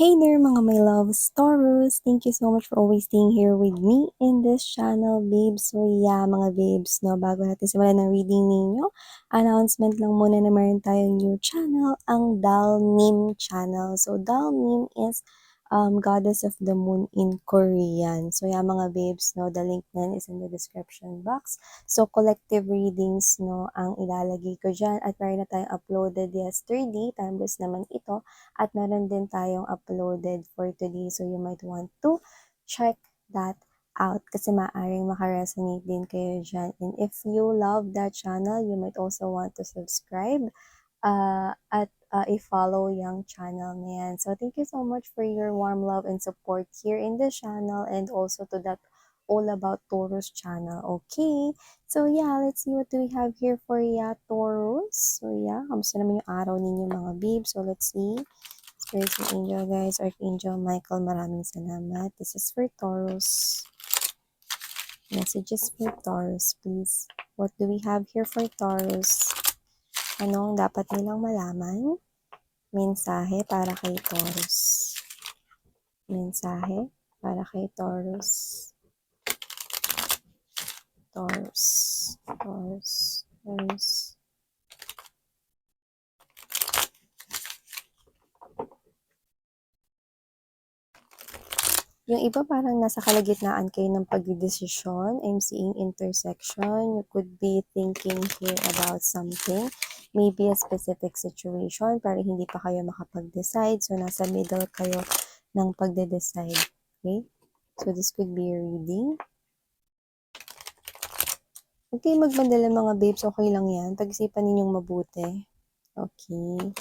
Hey there mga my loves, Taurus! Thank you so much for always staying here with me in this channel, babes. So yeah, mga babes, no, bago natin simulan ng reading ninyo, announcement lang muna na meron tayong new channel, ang Dalnim channel. So Dalnim is Goddess of the Moon in Korean. So yeah, mga babes, no, the link na is in the description box. So collective readings, no, ang ilalagay ko dyan. At meron na tayong uploaded yesterday, timeless naman ito. At meron din tayong uploaded for today. So you might want to check that out kasi maaaring makaresonate din kayo dyan. And if you love that channel, you might also want to subscribe at i-follow yung channel na yan. So thank you so much for your warm love and support here in the channel and also to that All About Taurus channel. Okay, so yeah, let's see what do we have here for ya, Taurus. So yeah, kamusta naman yung araw ninyo mga babe? So let's see. Spiritual Angel guys, Archangel Michael, maraming salamat. This is for Taurus. Messages for Taurus, please. What do we have here for Taurus? Anong dapat nilang malaman? Mensahe para kay Taurus. Mensahe para kay Taurus. Taurus. Taurus. Taurus. Yung iba parang nasa kalagitnaan kayo ng pagdidesisyon. I'm seeing intersection. You could be thinking here about something. Maybe a specific situation pero hindi pa kayo makapag-decide. So, nasa middle kayo ng pagde-decide. Okay? So, this could be a reading. Huwag kayong magmadala mga babes. Okay lang yan. Pag-isipan ninyong mabuti. Okay.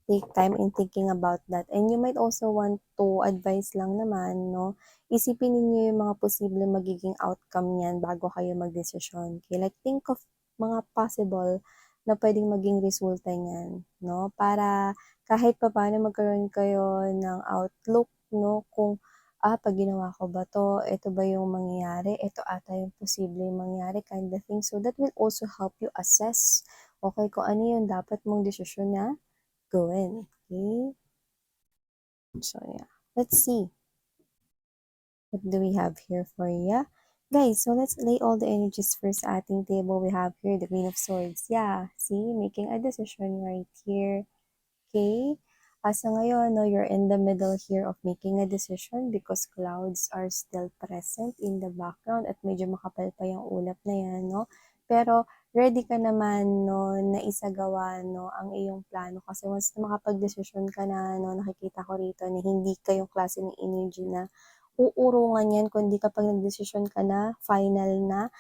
Take time in thinking about that. And you might also want to advise lang naman, no? Isipin ninyo yung mga posible magiging outcome niyan bago kayo magdesisyon. Okay? Like, think of mga possible na pwedeng maging resulta niyan, no? Para kahit pa paano magkaroon kayo ng outlook, no? Kung, pag ginawa ko ba to, ito ba yung mangyayari, ito ata yung posible mangyayari, kind of thing. So, that will also help you assess, okay, kung ano yung dapat mong desisyon na gawin. Okay? So, yeah. Let's see. What do we have here for you? Guys, so let's lay all the energies first sa ating table. We have here the Queen of Swords. Yeah, see? Making a decision right here. Okay? As ngayon, no, you're in the middle here of making a decision because clouds are still present in the background at medyo makapal pa yung ulap na yan, no? Pero ready ka naman, no, na isagawa, no, ang iyong plano kasi once na makapag-desisyon ka na, no, nakikita ko rito na hindi kayong klase ng energy na uurungan yan, kundi kapag nagdesisyon ka na, final na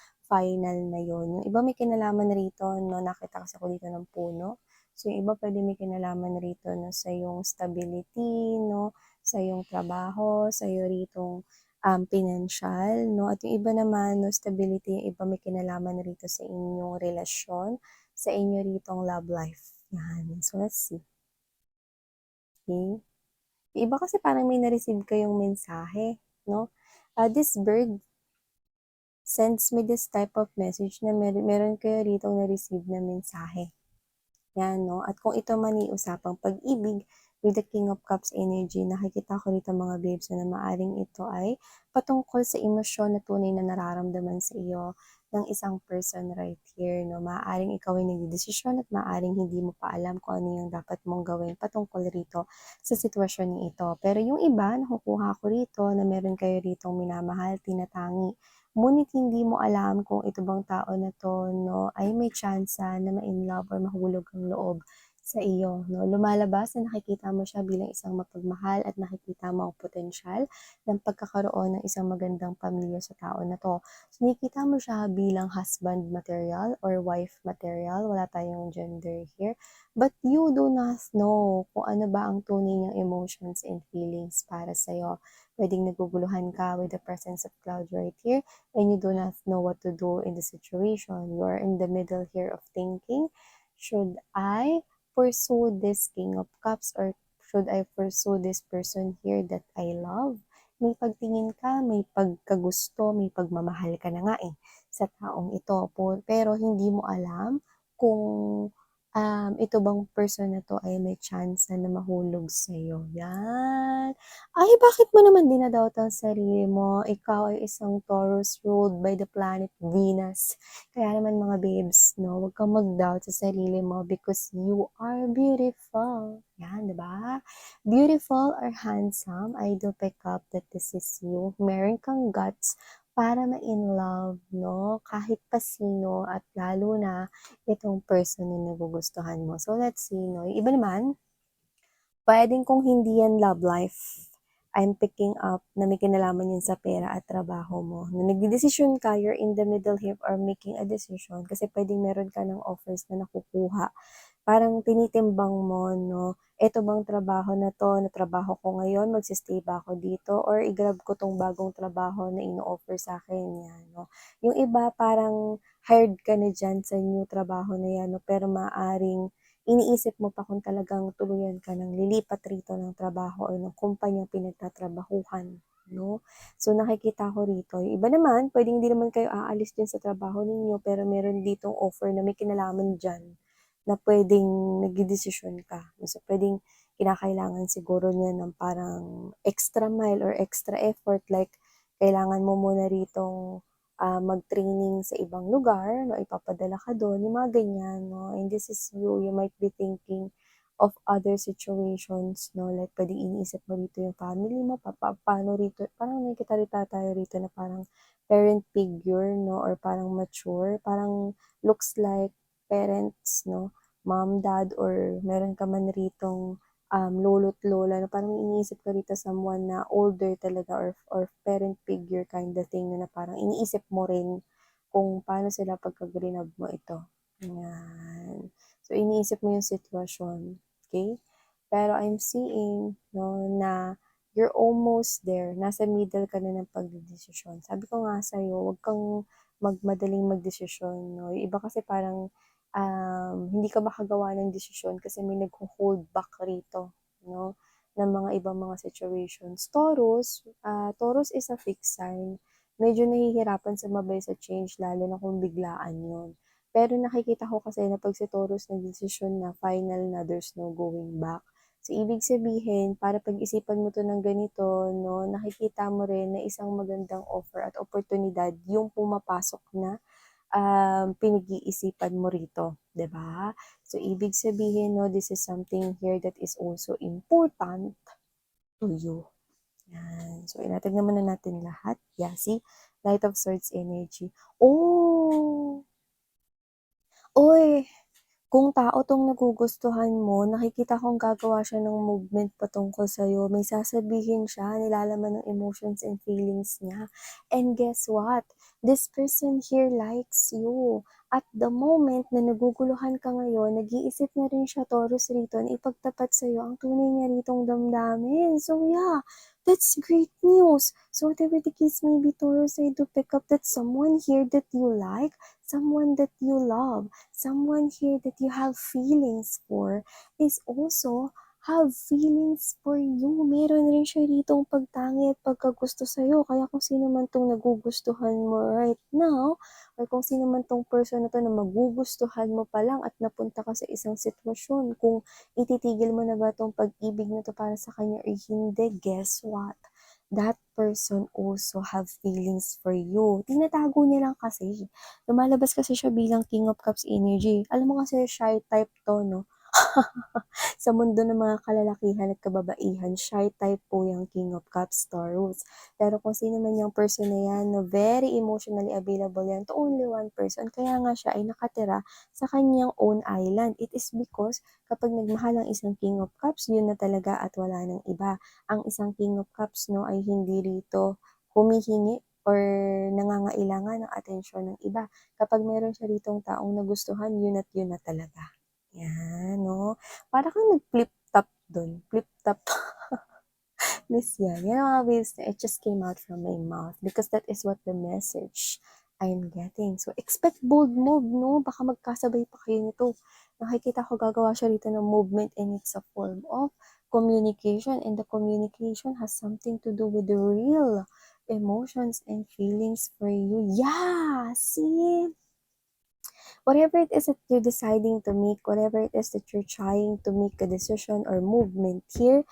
yon. Yung iba may kinalaman rito, no, nakita kasi ako dito ng puno. So, yung iba pwede may kinalaman rito no, sa yung stability, no, sa yung trabaho, sa iyo ritong financial, no, at yung iba naman, no, stability, yung iba may kinalaman rito sa inyong relasyon, sa inyo ritong love life. Yan. So, let's see. Okay. Yung iba kasi parang may na-receive kayong mensahe, no. This bird sends me this type of message na meron kayo rito na-receive na mensahe. Yan, no? At kung ito man usapang pag-ibig, with the King of Cups energy, nakikita ko rito mga babes na maaring ito ay patungkol sa emosyon na tunay na nararamdaman sa iyo ng isang person right here, no? Maaring ikaw ay nagdedesisyon at maaring hindi mo pa alam kung ano yung dapat mong gawin patungkol rito sa sitwasyon ni ito. Pero yung iba, nakukuha ko rito na meron kayo ritong minamahal, tinatangi, ngunit hindi mo alam kung ito bang tao na to, no, ay may tsansa na ma-inlove or mahulog ang loob sa iyo, no. Lumalabas na nakikita mo siya bilang isang mapagmahal at nakikita mo ang potensyal ng pagkakaroon ng isang magandang pamilya sa tao na to. So, nakikita mo siya bilang husband material or wife material, wala tayong gender here, but you do not know kung ano ba ang tunay niyang emotions and feelings para sa'yo. Pwedeng naguguluhan ka with the presence of cloud right here and you do not know what to do in the situation. You are in the middle here of thinking, should I pursue this King of Cups or should I pursue this person here that I love? May pagtingin ka, may pagkagusto, may pagmamahal ka na nga sa taong ito. Pero hindi mo alam kung ito bang person na 'to ay may tsansa na mahulog sa'yo, 'yan. Ay, bakit mo naman dinadoubt ang sarili mo? Ikaw ay isang Taurus ruled by the planet Venus. Kaya naman mga babes 'no, huwag kang mag-doubt sa sarili mo because you are beautiful. 'Yan, 'di ba? Beautiful or handsome, I do pick up that this is you. Meron kang guts para ma-in-love 'no, kahit pa sino at lalo na itong person na nagugustuhan mo. So, let's see 'no, yung iba naman, puwedeng kung hindi yan love life, I'm picking up na may kinalaman yan sa pera at trabaho mo. Na nagdedesisyon ka, you're in the middle here or making a decision kasi puwedeng meron ka ng offers na nakukuha. Parang tinitimbang mo 'no, eto bang trabaho na 'to, na trabaho ko ngayon, magsi-stay ba ako dito or i-grab ko 'tong bagong trabaho na ino-offer sa'kin, 'yan 'no. Yung iba parang hired ka na diyan sa new trabaho na 'yan 'no, pero maaaring iniisip mo pa kung talagang tuluyan ka ng lilipat rito ng trabaho or ng kumpanyang pinagtatrabahuhan 'no. So, nakikita ko rito, yung iba naman puwedeng hindi naman kayo aalis diyan sa trabaho ninyo pero meron ditong offer na may kinalaman diyan. Na puwedeng nagdedesisyon ka. So, puwedeng kinakailangan siguro niya ng parang extra mile or extra effort like kailangan mo muna ritong, mag-training sa ibang lugar 'no, ipapadala ka do'n, yung mga ganyan 'no. And this is you might be thinking of other situations 'no, like puwedeng iniisip mo rito yung family mo, paano rito parang nakikita tayo rito na parang parent figure 'no or parang mature, parang looks like parents 'no, mom, dad or meron ka man ritong, lolo't lola na parang iniisip ko rito someone na older talaga or parent figure kind of thing na parang iniisip mo rin kung paano sila pagka grinab mo ito, yan. So, iniisip mo yung sitwasyon, okey? Pero I'm seeing 'no, na you're almost there, nasa middle ka na ng pagdedesisyon. Sabi ko nga sa'yo, huwag kang madaling magdesisyon 'no, yung iba kasi parang, hindi ka makagawa ng desisyon kasi may nagho-hold back rito 'no, ng mga ibang mga situations. Taurus is a fixed sign. Medyo nahihirapan sumabay sa change lalo na kung biglaan 'yun. Pero nakikita ko kasi na 'pag si Taurus nagdesisyon na, final na, there's no going back. So, ibig sabihin para pag-isipan mo 'to ng ganito 'no, nakikita mo rin na isang magandang offer at oportunidad yung pumapasok na, pinag-iisipan mo rito, 'di ba? So, ibig sabihin 'no, this is something here that is also important to you, 'yan. So, tignan muna natin lahat. Yeah, see? Knight of Swords energy. Oh! Uy! Kung tao 'tong nagugustuhan mo, nakikita kong gagawa siya ng movement patungkol sa'yo. May sasabihin siya, nilalaman ng emotions and feelings niya. And guess what? This person here likes you. At the moment na naguguluhan ka ngayon, nag-iisip na rin siya, Taurus rito, na ipagtapat sa'yo ang tunay niya ritong damdamin. So yeah, that's great news. So whatever the case may be, Taurus, I do pick up that someone here that you like, someone that you love, someone here that you have feelings for is also have feelings for you. Meron rin siya ritong pagtangi at pagkagusto sa'yo. Kaya kung sino man tong nagugustuhan mo right now, or kung sino man tong person na to na magugustuhan mo pa lang at napunta ka sa isang sitwasyon, kung ititigil mo na ba tong pag-ibig na to para sa kanya or hindi, guess what? That person also have feelings for you. Tinatago niya lang kasi. Lumalabas kasi siya bilang King of Cups energy. Alam mo kasi shy type 'to 'no. Sa mundo ng mga kalalakihan at kababaihan, shy type po yung King of Cups, Taurus. Pero kung sino man yung person na yan, no, very emotionally available yan to only one person. Kaya nga siya ay nakatira sa kanyang own island. It is because kapag nagmahal ang isang King of Cups, yun na talaga at wala nang iba. Ang isang King of Cups no ay hindi rito humihingi or nangangailangan ng atensyon ng iba. Kapag meron siya ritong taong nagustuhan, yun at yun na talaga. Yan, no? Para kang nag-flip top dun. Flip top. Miss yan. Yan ang mga waves na it just came out from my mouth because that is what the message I'm getting. So, expect bold move, no? Baka magkasabay pa kayo nito. Nakikita ko gagawa siya rito ng movement and it's a form of communication and the communication has something to do with the real emotions and feelings for you. Yeah! See? whatever it is that you're deciding to make, whatever it is that you're trying to make a decision or movement here,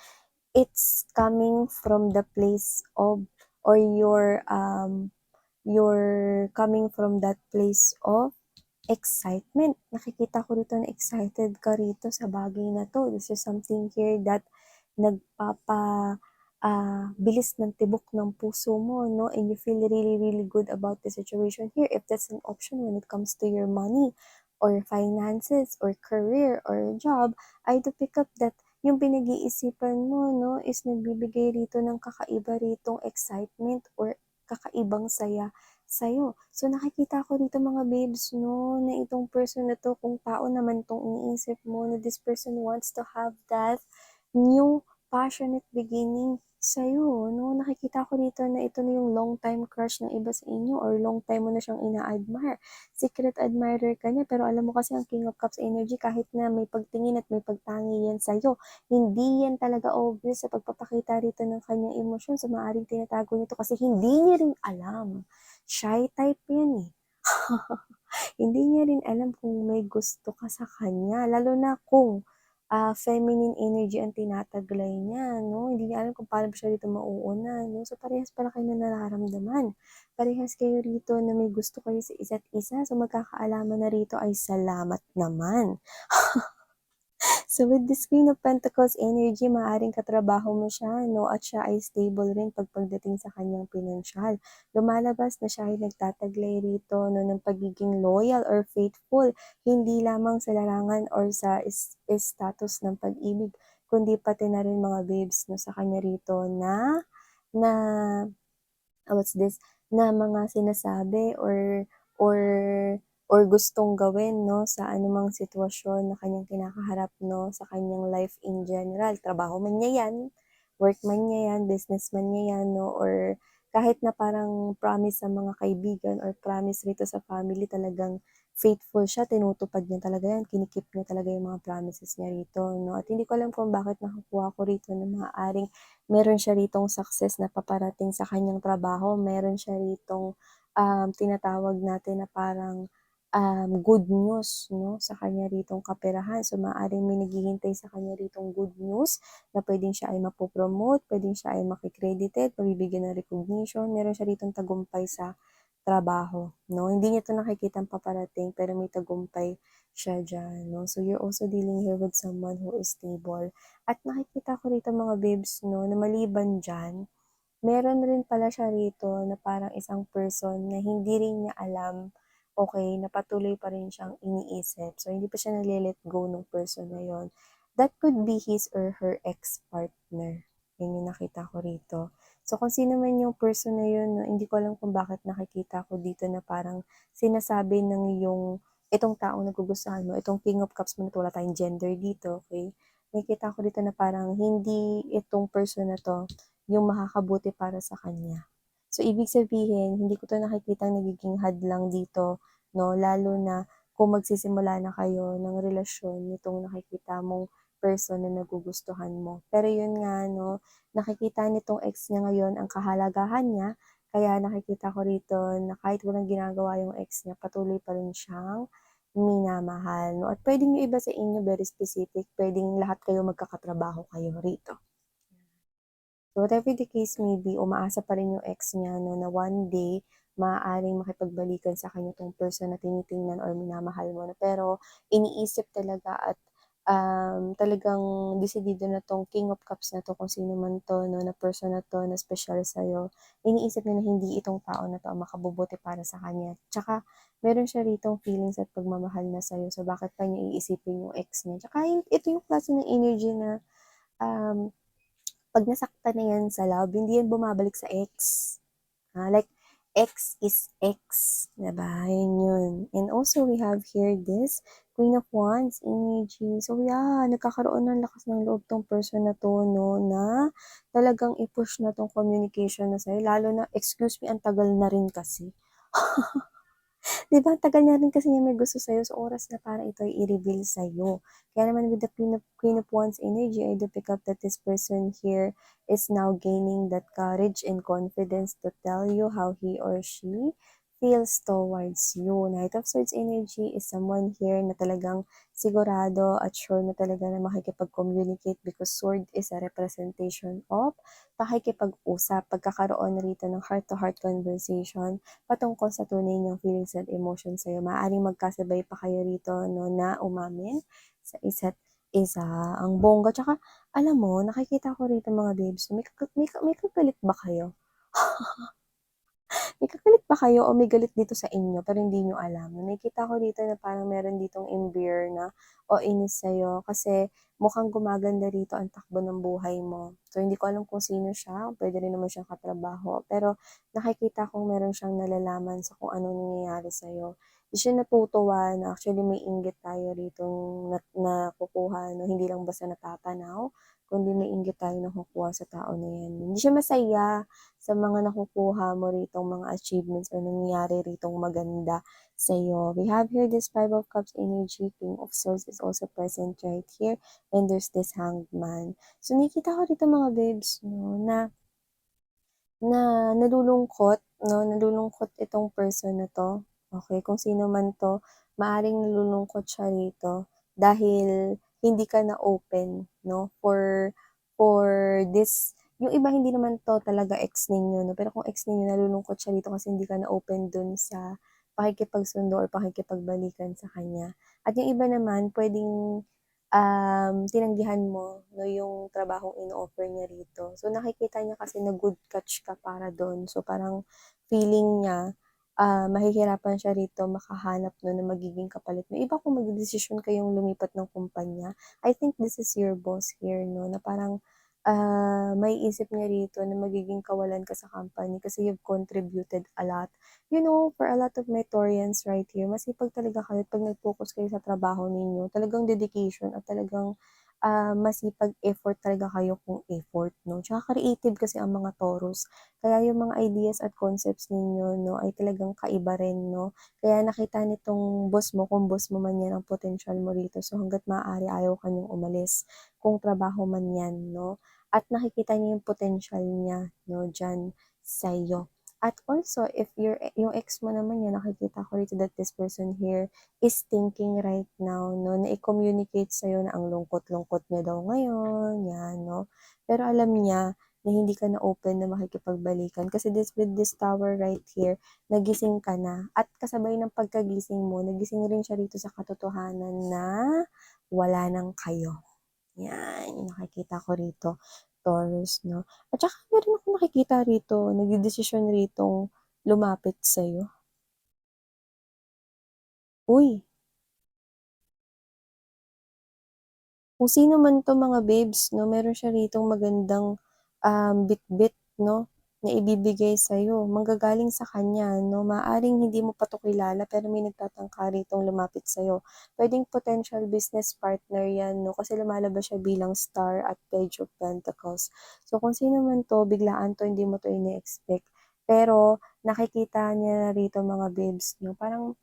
it's coming from the place of, or you're coming from that place of excitement. Nakikita ko rito na excited ka rito sa bagay na to. This is something here that bilis ng tibok ng puso mo, no? And you feel really, really good about the situation here. If that's an option when it comes to your money or finances or career or job, I do pick up that yung pinag-iisipan mo, no, is nagbibigay rito ng kakaiba ritong excitement or kakaibang saya sa'yo. So, nakikita ko dito mga babes, no, na itong person na to, kung tao naman tong iniisip mo, na this person wants to have that new passionate beginning sa'yo, no? Nakikita ko dito na ito na yung long time crush ng iba sa inyo or long time mo na siyang ina-admire. Secret admirer ka niya, pero alam mo kasi ang King of Cups energy, kahit na may pagtingin at may pagtangi yan sa'yo, hindi yan talaga obvious sa pagpapakita rito ng kanyang emosyon. So, maaaring tinatago nito kasi hindi niya rin alam. Shy type yan eh. Hindi niya rin alam kung may gusto ka sa kanya, lalo na kung feminine energy ang tinataglay niya, no? Hindi niya alam kung paano siya dito mauuna, no? So, parehas pala kayo na nararamdaman. Parehas kayo rito na may gusto kayo sa isa't isa. So, magkakaalaman na rito ay salamat naman. So, with this Queen of Pentacles energy, maaaring katrabaho mo siya, no? At siya ay stable rin pagdating sa kanyang pinansyal. Lumalabas na siya ay nagtataglay rito, no, ng pagiging loyal or faithful, hindi lamang sa larangan or sa status ng pag-ibig, kundi pati na rin mga babes, no, sa kanya rito na what's this, na mga sinasabi or or gustong gawin, no, sa anumang sitwasyon na kanyang kinakaharap, no, sa kanyang life in general. Trabaho man niya yan, work man niya yan, business man niya yan, no, or kahit na parang promise sa mga kaibigan or promise rito sa family, talagang faithful siya, tinutupad niya talaga yan, kinikip niya talaga yung mga promises niya rito, no. At hindi ko alam kung bakit nakakuha ko rito na maaaring meron siya ritong success na paparating sa kanyang trabaho, meron siya ritong tinatawag natin na parang good news, no, sa kanya ritong kaperahan. So, maaaring may naghihintay sa kanya ritong good news na pwedeng siya ay mapopromote, pwedeng siya ay makicredited, mabibigyan ng recognition, meron siya ritong tagumpay sa trabaho, no? Hindi niya 'to nakikitang paparating, pero may tagumpay siya diyan, no? So, you're also dealing here with someone who is stable. At nakikita ko rito mga babes, no, na maliban diyan, meron rin pala siya rito na parang isang person na hindi rin niya alam, okay, na patuloy pa rin siyang iniisip. So, hindi pa siya nale-let go nung person na yon. That could be his or her ex-partner. Yun yung nakita ko rito. So, kung sino man yung person na yun, no, hindi ko alam kung bakit nakikita ko dito na parang sinasabi ng itong taong nagugustuhan mo, itong King of Cups mo na wala tayong gender dito, okay? Nakikita ko dito na parang hindi itong person na to yung makakabuti para sa kanya. So, ibig sabihin, hindi ko to nakikita nagiging hadlang dito, no? Lalo na kung magsisimula na kayo ng relasyon nitong nakikita mong person na nagugustuhan mo. Pero yun nga, no, nakikita nitong ex niya ngayon ang kahalagahan niya, kaya nakikita ko rito na kahit walang ginagawa yung ex niya, patuloy pa rin siyang minamahal, no? At pwedeng yung iba sa inyo, very specific, pwedeng lahat kayo magkakatrabaho kayo rito. So, whatever the case may be, umaasa pa rin yung ex niya, no, na one day, maaaring makipagbalikan sa kanya tong person na tinitingnan or minamahal mo. No? Pero, iniisip talaga at talagang desidido na tong King of Cups na to, kung sino man to, no, na person na to, na special sa'yo. Iniisip niya na hindi itong tao na to ang makabubuti para sa kanya. Tsaka, meron siya ritong feelings at pagmamahal na sa'yo. So, bakit pa niya iisipin yung ex niya? Tsaka, ito yung klase ng energy na um, pag nasaktan na yan sa love, hindi yan bumabalik sa ex. Like, X is X. Diba? Yun yun. And also, we have here this Queen of Wands energy. So, yeah, nagkakaroon ng lakas ng loob tong person na to, no, na talagang i-push na tong communication na sa'yo. Lalo na, excuse me, ang tagal na rin kasi. 'Di ba, tagal na rin kasi niya may gusto sa'yo, so oras na para ito ay i-reveal sa'yo. Kaya naman with the Queen of Wands energy, I do pick up that this person here is now gaining that courage and confidence to tell you how he or she feels towards you. Knight of Swords energy is someone here na talagang sigurado at sure na talaga na makikipag-communicate because sword is a representation of pakikipag-usap, pagkakaroon rito ng heart-to-heart conversation patungkol sa tunay niyang feelings and emotions sa'yo. Maaaring magkasabay pa kayo rito no, na umamin sa isa't isa. Ang bongga. Tsaka, alam mo, nakikita ko rito mga babes, may kagalit ba kayo? May kagalit ba kayo o may galit dito sa inyo pero hindi nyo alam? Nakikita ko dito na parang meron ditong imbir na o inis sa'yo kasi mukhang gumaganda rito ang takbo ng buhay mo. So, hindi ko alam kung sino siya, pwede rin naman siyang katrabaho, pero nakikita kong meron siyang nalalaman sa kung anong nangyayari sa'yo. Di siya natutuwa na actually may inggit tayo rito nakukuha, no? Hindi lang basta natatanaw, kundi may inggit tayo nakukuha sa tao na yan. Hindi siya masaya sa mga nakukuha mo ritong mga achievements or nangyayari ritong maganda sa'yo. We have here this Five of Cups energy, King of Swords is also present right here, and there's this Hanged Man. So, nakikita ko dito mga babes, no, na nalulungkot, no, nalulungkot itong person na to. Okay, kung sino man to, maaring nalulungkot siya rito dahil hindi ka na open, no, for this. Yung iba hindi naman to talaga ex ninyo, no, pero kung ex ninyo, nalulungkot siya rito kasi hindi ka na open dun sa pakikipagsundo or pakikipagbalikan sa kanya. At yung iba naman, pwedeng tinanggihan mo 'no, yung trabahong ino-offer niya rito. So, nakikita niya kasi na good catch ka para dun. So, parang feeling niya, mahihirapan siya rito makahanap 'no, ng magiging kapalit mo. Iba kung magdedesisyon kayong lumipat ng kumpanya, I think this is your boss here 'no, na parang, maiisip niya rito na magiging kawalan ka sa company kasi you've contributed a lot. You know, for a lot of my Taurians right here, masipag talaga kayo 'pag nag-focus kayo sa trabaho ninyo. Talagang dedication at talagang, masipag effort talaga kayo kung effort 'no. Tsaka creative kasi ang mga Taurus. Kaya yung mga ideas at concepts ninyo 'no, ay talagang kaiba rin 'no. Kaya nakita nitong boss mo, kung boss mo man 'yan, ang potensyal mo rito. So hangga't maaari ayaw ka niyang umalis, kung trabaho man 'yan 'no. At nakikita niya yung potensyal niya 'no, diyan sa'yo. At also, if yung ex mo naman yan, nakikita ko rito that this person here is thinking right now, no, na i-communicate sa'yo na ang lungkot-lungkot niya daw ngayon, yan, no. Pero alam niya na hindi ka na open na makikipagbalikan kasi with this tower right here, nagising ka na. At kasabay ng pagkagising mo, nagising rin siya rito sa katotohanan na wala nang kayo. Yan, yung nakikita ko rito, Taurus, 'no? At saka meron akong nakikita rito, nagdedesisyon ritong lumapit sa'yo. Uy, kung sino man 'to mga babes 'no, meron siya ritong magandang, bitbit 'no, na ibibigay sa'yo. Manggagaling sa kanya 'no, maaaring hindi mo pa 'to kilala pero may nagtatangka ritong lumapit sa'yo. Puwedeng potential business partner 'yan 'no, kasi lumalabas siya bilang Star at Page of Pentacles. So kung sino man 'to, biglaan 'to, hindi mo 'to ine-expect. Pero nakikita niya na rito mga babes 'no, parang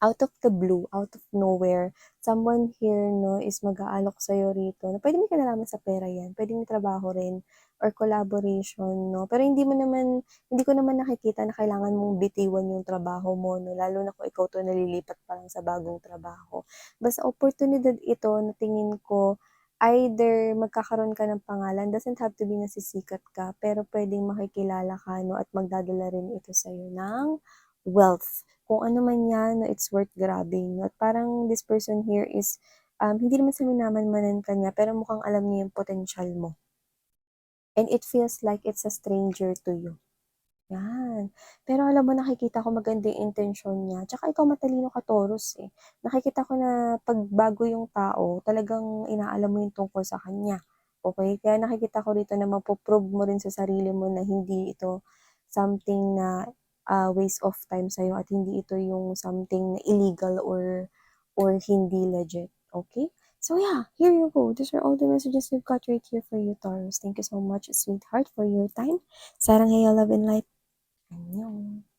out of the blue, out of nowhere, someone here 'no, is mag-aalok sa'yo rito na puwedeng may kinalaman sa pera 'yan, puwedeng may trabaho rin or collaboration 'no. Pero hindi ko naman nakikita na kailangan mong bitiwan yung trabaho mo 'no, lalo na kung ikaw 'to nalilipat pa lang sa bagong trabaho. Basta oportunidad ito na tingin ko either magkakaroon ka ng pangalan, doesn't have to be na sisikat ka, pero puwedeng makikilala ka 'no at magdadala rin ito sa'yo ng wealth. Kung ano man 'yan, no, it's worth grabbing 'no, at parang this person here is, hindi naman sa minamanmanan ka niya pero mukhang alam niya yung potensyal mo and it feels like it's a stranger to you. 'Yan. Pero alam mo nakikita ko maganda yung intensyon niya, tsaka ikaw matalino ka Taurus, eh. Nakikita ko na 'pag bago yung tao talagang inaalam mo yung tungkol sa kanya, okey? Kaya nakikita ko rito na mapo-prove mo rin sa sarili mo na hindi ito something na, waste of time sa'yo at hindi ito yung something na illegal or hindi legit, okey? So yeah, here you go. These are all the messages we've got right here for you, Taurus. Thank you so much, sweetheart, for your time. Sarang love and light. 안녕.